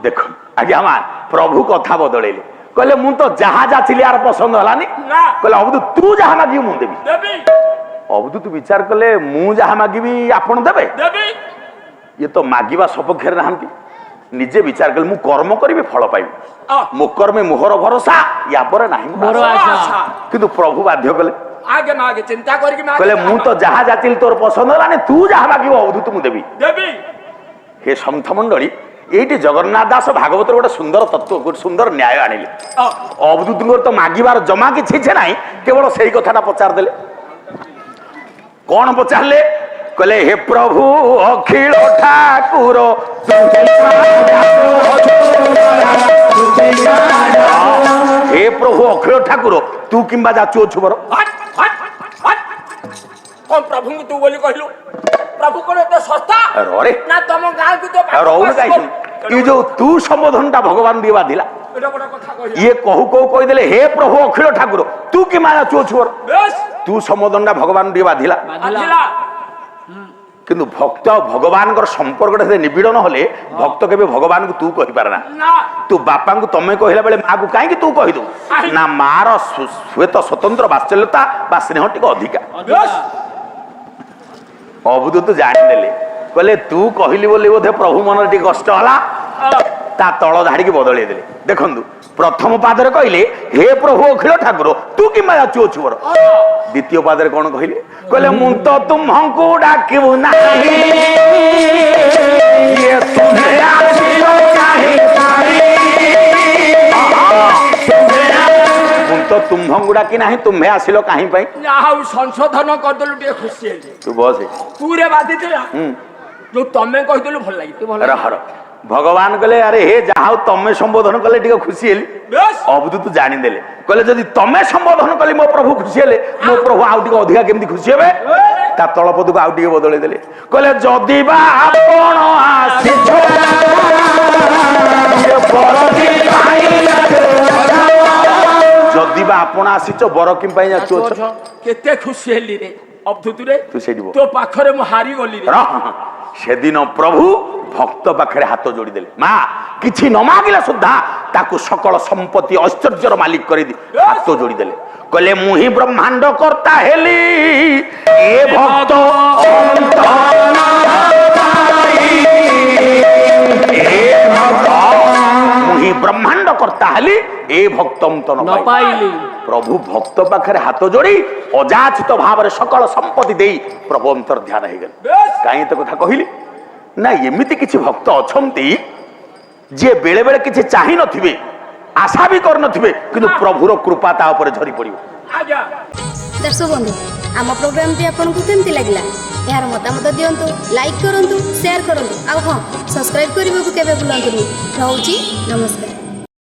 দেখুন আজ্ঞা আমার প্রভু কথা বদলাইলে কলে মু তো যাহা যাচ্ছিলি আর পছন্দ হলানি না কলে অবধূত তু যাহা মাগিবি মু দেবি। দেবি অবধূত বিচার কলে মু যাহা মাগিবি আপন দেবে? দেবি ইয়ে তো মাগিবা সপক্ষে নাহান্তি নিজে বিচার কলে মু কর্ম করিবি ফল পাইবি মো কর্মে মোহর ভরসা ইয়া পরে নাহি মোর আশা। কিন্তু প্রভু বাধ্য কলে আগে মাগে চিন্তা করিকি মাগে কলে মু তো যাহা যাচ্ছিলি তোর পছন্দ হলানি তু যাহা মাগিব অবধূত মু দেবি। দেবি হে সন্থ মন্ডলী এইটি জগন্নাথ দাস ভাগবতর গোটে সুন্দর তত্ত্ব গোটে সুন্দর ন্যায় আনিলে। অবধূতঙ্কর তো মাগিবার জমা কিছু ইচ্ছে নাই কেবল সেই কথাটা পচারদেলে। কোন পচারলে কলে হে প্রভু অখিল ঠাকুর হে প্রভু অখিল ঠাকুর তু কিংবা যাচু অছু বর? কোন প্রভুଙ୍କୁ তু বলি কহিলু? প্রভু কোন এত সস্তা রে না তম গাঁକୁ তো রৌন গাইছি এই যে তু সম্বোধনটা ভগবান দিয়ে বাঁধিলা এটা বড় কথা কহিলা। ইয়ে কহু কহু কইদেলে হে প্রভু অখিল ঠাকুর তু কিংবা যাচু অছু বর? বেশ তু সম্বোধনটা ভগবান দিয়ে বাঁধিলা। আজিলা কিন্তু ভক্ত আর ভগবানଙ୍କର সম্পর্কটা ସେ ନିବିଡ଼ ହলে ভক্ত কেবে ভগবানଙ୍କୁ তু কহিপারে না। না তু বাপাଙ୍କୁ ତମେ କହିଲା ବେଳେ ମାକୁ କାହିଁକି ତୁ କହିଦଉ? ନା ମାର ହୁଏତ ସ୍ୱତନ୍ତ୍ର ବାତ୍ସଲ୍ୟତା ବା ସ୍ନେହ ଟିକେ ଅଧିକା। বেশ ଅବଧୂତ ଜାଣିଦେଲେ କହିଲେ ତୁ କହିଲି ବୋଲି ବୋଧେ ପ୍ରଭୁ ମନରେ ଟିକେ କଷ୍ଟ ହେଲା ତା ତଳ ଧାଡ଼ିକି ବଦଳେଇ ଦେଲେ। ଦେଖନ୍ତୁ ପ୍ରଥମ ପାଦରେ କହିଲେ ହେ ପ୍ରଭୁ ଅଖିଳ ଠାକୁର ତୁ କିମ୍ବା ଯାଚୁଅଛୁ ମୋର। ଦ୍ୱିତୀୟ ପାଦରେ କଣ କହିଲେ? କହିଲେ ମୁଁ ତ ତୁମ୍ଭଙ୍କୁ ଡାକିବୁ ନାହିଁ ଇଏ ତୁମେ ଆସିଲ କାହିଁ ପାଇଁ। ମୁଁ ତ ତୁମ୍ଭଙ୍କୁ ଡାକି ନାହିଁ ତୁମେ ଆସିଲ କାହିଁ ପାଇଁ। ଆଉ ସଂଶୋଧନ କରିଦେଲୁ ଟିକେ ଖୁସି ହେଲି। ତୁ ବସେ ପୁରେ ବାଧିଥିଲା ଯୋଉ ତମେ କହିଦେଲୁ ଭଲ ଲାଗିଲା ଭଲ ରହର ଭଗବାନ କହିଲେ ଆରେ ହେ ଯାହା ହଉ ତମେ ସମ୍ବୋଧନ କଲେ ଟିକେ ଖୁସି ହେଲି। ବେଶ ଅବୁଧୁ ତୁ ଜାଣିଦେଲେ କହିଲେ ଯଦି ତମେ ସମ୍ବୋଧନ କଲି ମୋ ପ୍ରଭୁ ଖୁସି ହେଲେ ମୋ ପ୍ରଭୁ ଆଉ ଟିକେ ଅଧିକା କେମିତି ଖୁସି ହେବେ। ତା ତଳପଦକୁ ଆଉ ଟିକେ ବଦଳେଇ ଦେଲେ କହିଲେ ଯଦି ବା ଆପଣ ଆସିଛ ଯଦି ବା ଆପଣ ଆସିଛ ବର କି ପାଇଁ ଯାଚୁଅଛ। କେତେ ଖୁସି ହେଲି ରେ ଅବଧୂତରେ ତୁ ସେଇଠି ତୋ ପାଖରେ ମୁଁ ହାରିଗଲି ରେ। ସେଦିନ ପ୍ରଭୁ ଭକ୍ତ ପାଖରେ ହାତ ଯୋଡ଼ିଦେଲେ। ମା କିଛି ନ ମାଗିଲା ସୁଦ୍ଧା ତାକୁ ସକଳ ସମ୍ପତ୍ତି ଐଶ୍ୱର୍ଯ୍ୟର ମାଲିକ କରିଦି ହାତ ଯୋଡ଼ିଦେଲେ। କହିଲେ ମୁଁ ହିଁ ବ୍ରହ୍ମାଣ୍ଡ କର୍ତ୍ତା ହେଲି ଏ ଭକ୍ତ ମୁଁ ହିଁ ବ୍ରହ୍ମାଣ୍ଡ କର୍ତ୍ତା ହେଲି ଏ ଭକ୍ତ ନ ପାଇଲି। ପ୍ରଭୁ ଭକ୍ତ ପାଖରେ ହାତ ଯୋଡ଼ି ଅଯାଚିତ ଭାବରେ ସକଳ ସମ୍ପତ୍ତି ଦେଇ ପ୍ରଭୁ ଅନ୍ତର ଧ୍ୟାନ ହେଇଗଲେ। କାହିଁ ଏତେ କଥା କହିଲି ନା ଏମିତି କିଛି ଭକ୍ତ ଅଛନ୍ତି ଯିଏ ବେଳେ ବେଳେ କିଛି ଚାହିଁ ନଥିବେ ଆଶା ବି କରିନଥିବେ କିନ୍ତୁ ପ୍ରଭୁର କୃପା ତା ଉପରେ ଝରି ପଡ଼ିବ। ଆଜ୍ଞା दर्शक बंधु आम प्रोग्रामटी आपको केमती लगला यार मतामत दिंतु लाइक करूँ शेयर करूँ आ हाँ सब्सक्राइब करने को केवे भूलु। रोची नमस्कार।